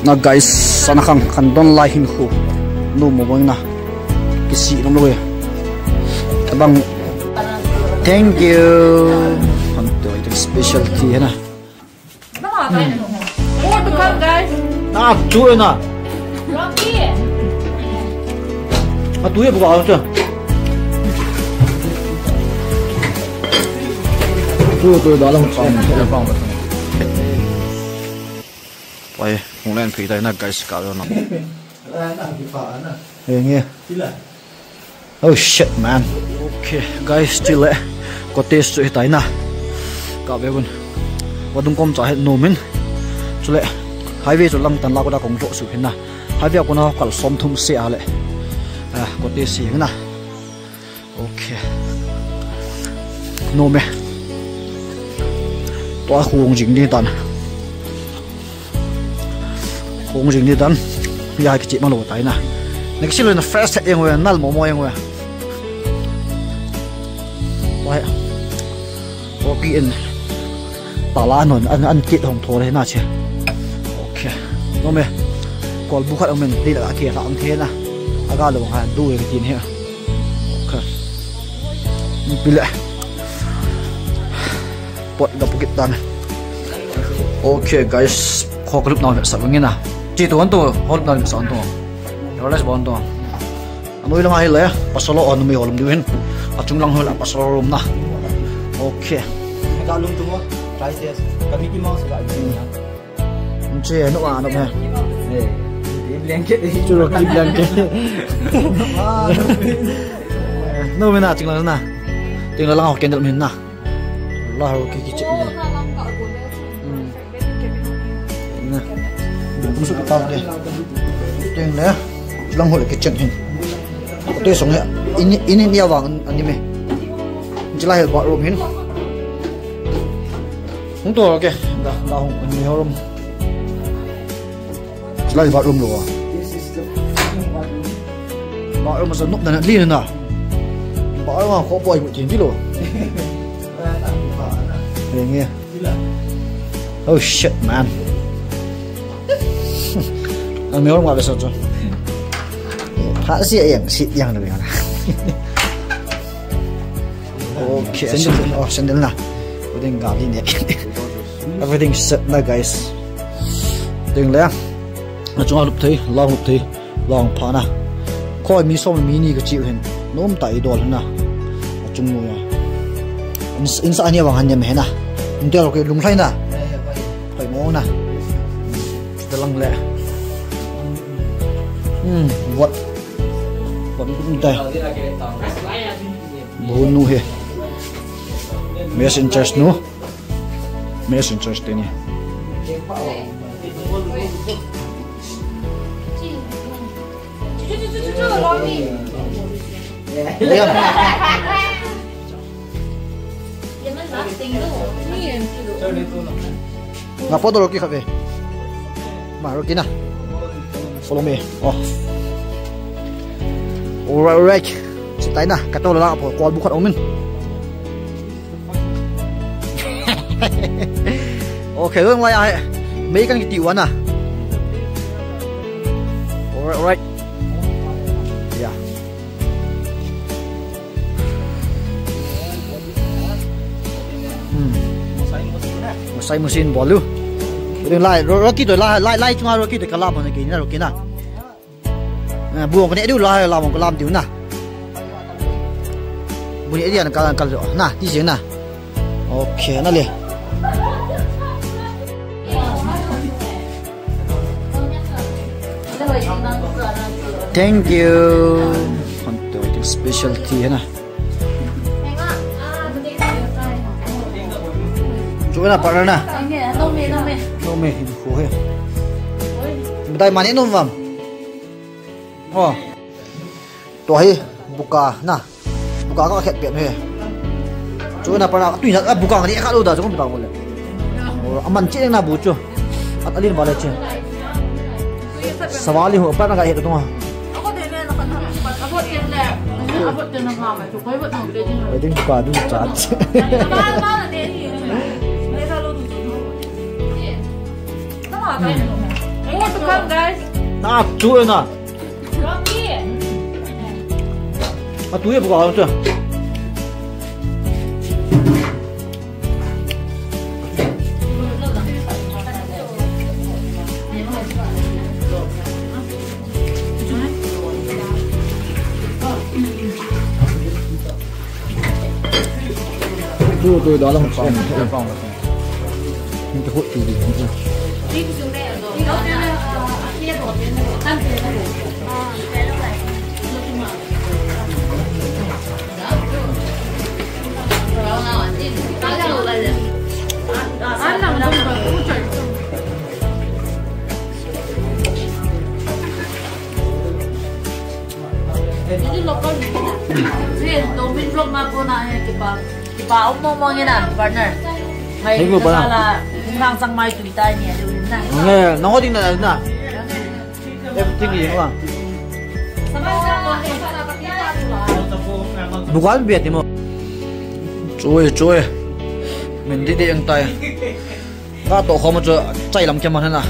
na guys sana khang kan don lai hin khu nu mo bang na kisi nom lo tabang thank you hanto ito specialty na more to come guys na tu na Rocky tu ye bu ga tu tu da lang pang vậy không lên phi đây là cái scar nó nghe oh shit man okay guys still có test rồi tại na cả về con và đúng công trả hết nổ mình cho lệ hai về cho lăng tần lao có đã công rộ sự hiện na hai về con nó cả xóm thùng xe lệ có test gì na okay nổ mẹ toa khu công trình đi tận công trình đi tận ya cái chị mà lộ tay na này cái là fresh em rồi nal mò em rồi vậy ok in tả lá nồi ăn kịt hồng thô thế nào chứ ok nó mẹ còn bút khát ông mình đi là kia làm thế na aga là bằng hàng đuôi cái tiền here ok bị lệ bột gặp cái tan ok guys kho clip nào sẽ vâng nghe nào chỉ tuần tu hot nào sẽ tuần rồi lấy bọn tuần nuôi làm hay lấy pasalo on mi holum duin chung lang hola pasalo room na ok kalau tu mo try test kami ki mau sebab ni che no ano me blanket churo ki blanket no me na chung lang na ting lang học kendal min na Allah ki che na cũng sự tao đây tiếng này lang hồi cái chân hình tôi sống này in dia vàng anh em chỉ là bảo room hình không to ok đã không anh nhiều room chỉ là bảo room rồi bảo room mà sao nút này liên nữa bảo room khó bồi một chuyện chứ rồi nghe oh shit man anh mấy ông vào cái sao cho hạ sĩ yang được rồi ok sendal na everything got in there everything set na guys đừng lẽ là chúng ta lục thấy long phá na coi mi xong mi ni cái chịu hình nôm tay đồ lên na chung ngồi in sa anh vào hành nhầm hết na mình tiêu cái lùng thay na phải mô na để lăng lẹ what vẫn cũng đây bốn nu he messengers nu messengers đây nè ngapa foto Rocky kafe mà Rocky na follow me alright si tay na kato la po call bukat omen okay luôn lại ai mấy cái tiểu anh à alright yeah một sai machine bỏ luôn đừng lại Rocky rồi lại chúng ta Rocky để cả làm một cái này Rocky na buông cái này đều lại làm một cái làm tiểu na buông cái này là cái rồi na đi xem na ok na liền thank you hanto ito specialty na chú na partner na no me khổ he tay mani nom vam tohi buka na buka ka khet pet he chú na partner tui na buka ni ka lo da chung ta mole aman che na bu chu at alin wala che sawali ho partner ka he to ako din na kan abot din na abot din na mama chu koi bot no din I think buka du chat ba na din ni le sa lo du no ma ka ni mo to ka Welcome guys. À, chui nè. Rocky. À, túi bù gạo chưa? Tôi đó là một phòng. Những cái hội chủ gì không chưa? Ini lokal ni. Tuh min vlog na po na Kipa umong yan na partner. May kasala hang sang may Twitter niya. Nghe nó có tiếng này nè. Em tiếng gì không ạ? Bù quán Việt thì mà. Trời mình đi đi ăn tay. Các tổ khó mà chơi chạy lắm kia mà thế nào.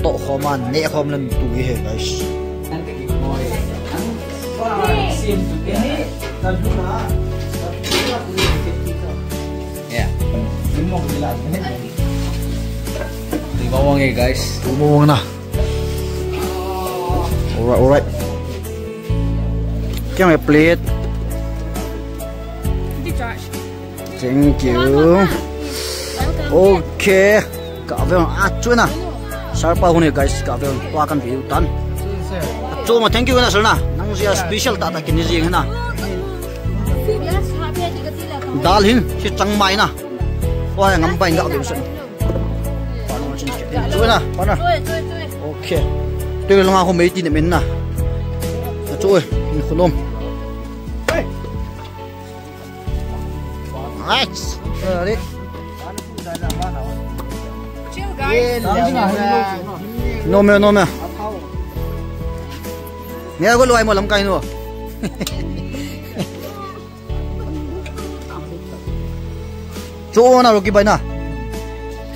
Tổ khó mà nè khó mà lên tụi hết guys. Yeah. Di bawang ya guys. Bawang na. Alright. Can I plate? Thank you. Okay. Cả về chuối na. Sarpa hone guys, cả về qua kan view tan. Cho mà thank you na sir na. Nang sia special ta ta kini jing na. Dal hin si chang mai na. Wah ngam bai ngak dem sen. Chuối na, partner. Okay. Tôi là không mấy tin để mình nè. Chuối, mình khôn ôm. Nice. Đi. No me. Nghe có loài một lắm cây nữa. Chỗ nào rồi cái bài nào?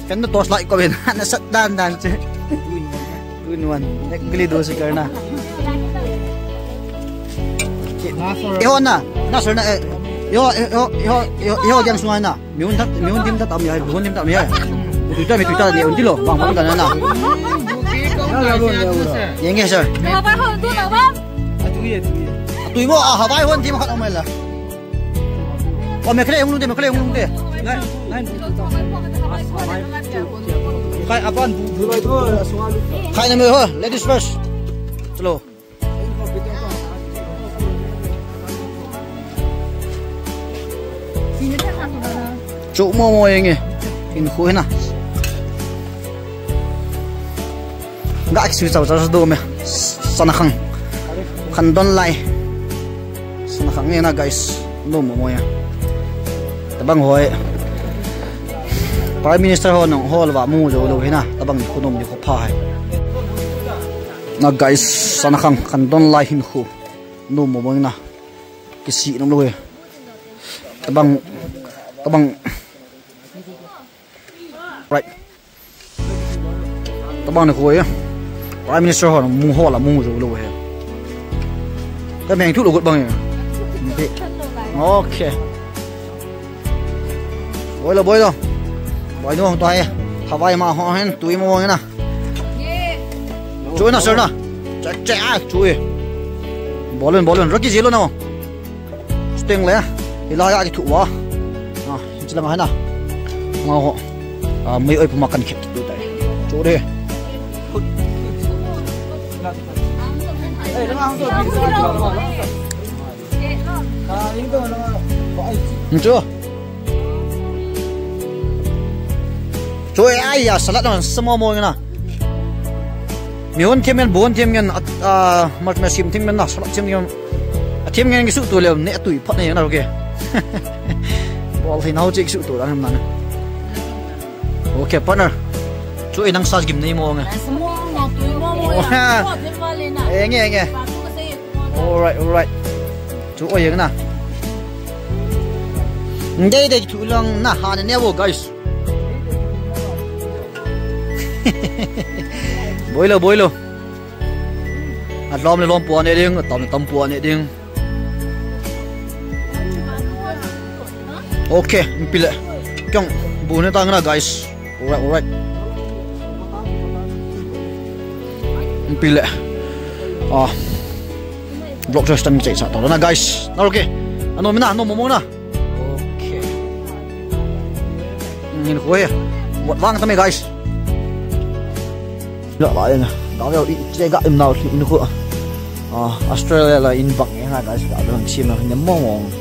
Cái nó toss lại có bên nó sắt đan chứ. Tuan, nak beli dua sekarang na. Ihon na, nasir na. Ihon yang sungai na. Miun tim tak tahu ya, bukan tim tak tahu ya. Twitter ni unti lo, bang kan na. Yang ni sir. Hawaii hon tu nak bang? Tui mo Hawaii hon tim kat omel lah. Oh, mereka yang ulung deh. Khai apaan? Khai nama ho, ladies first. Chalo. Chỗ mo yang ni. In khui na. Gak sih tahu do me. Sanakang. Kandon lai. Sanakang ni na guys. No mo ya. Tabang hoi. Prime Minister ho nong hol wa mu jo lo hina tabang khunom ni ko pha hai na guys sanakang kandon lai hin khu no mo bang na kisi nong lo he tabang right tabang ni ko ya Prime Minister ho nong mu ho la mu jo lo he ka meng thu lo gut bang ya okay boy lo Boy no toy Hawaii ma ho hen tui mo na. Chui na sir na. Cha chui. Bolon roki zelo na. Sting le. Ila ya ki thu wa. Chilang ha na. Ngo mai oi pemakan khep tu tai. Chui de. Chưa. Trời ai à salad nó small mồi na. Mion thêm men bon thêm men mà sim thêm men na salad thêm men. Thêm men cái sự tuổi liều nè tuổi phật này nào kìa. Ball thì nào chỉ sự tuổi đó làm nào. Ok partner. Trời năng sao game này mồi nghe. Nghe. Alright. Trời ơi cái nào. Đây tụi lòng na hà này vô guys. Boy lo lom le lom puan e ding tam puan e ding okay pile kyong bu ne tang na guys alright pile block just tam chạy sa to na guys na okay ano mina no mo na okay nhìn khối một vang tao guys lại lại nè đó là đi chơi gạo im nào thì in khối Australia là in bạc nghe ha guys gạo đường chim là nhắm mong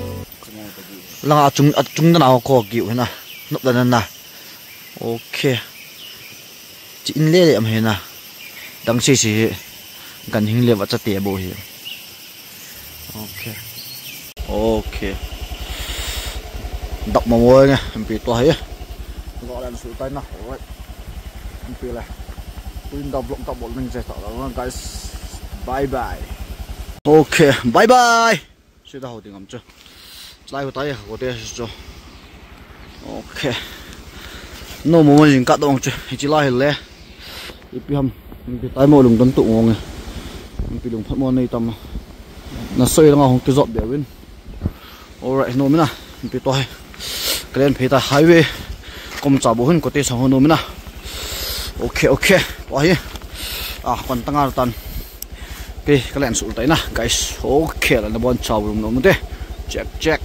là chúng nào có kiểu thế nào nộp lần nào ok chỉ in lệ em thế nào đăng chỉ gần hình lệ vật chất tiền bồi hiểu ok đọc mà mua nha em bị to hết gọi là sự tay nào rồi em bị này tôi đọc lộng tập bộ mình sẽ tạo guys bye bye ok bye bye suy đau tiếng ngắm chưa lại của tay của tay cho ok nó mua gì cắt đông chưa chỉ lại lẽ đi hầm bị tay mua lùng tấn tụ ngon bị lùng phát mua này tầm nó xây nó không cái giọt béo bên alright nó mới nè bị to cái lên phía ta highway cùng trả bố hơn có thể sống hơn nó mới nè ok to còn tăng ao tan cái lên sụt tay nè guys ok là nó bon chào nó mới thế check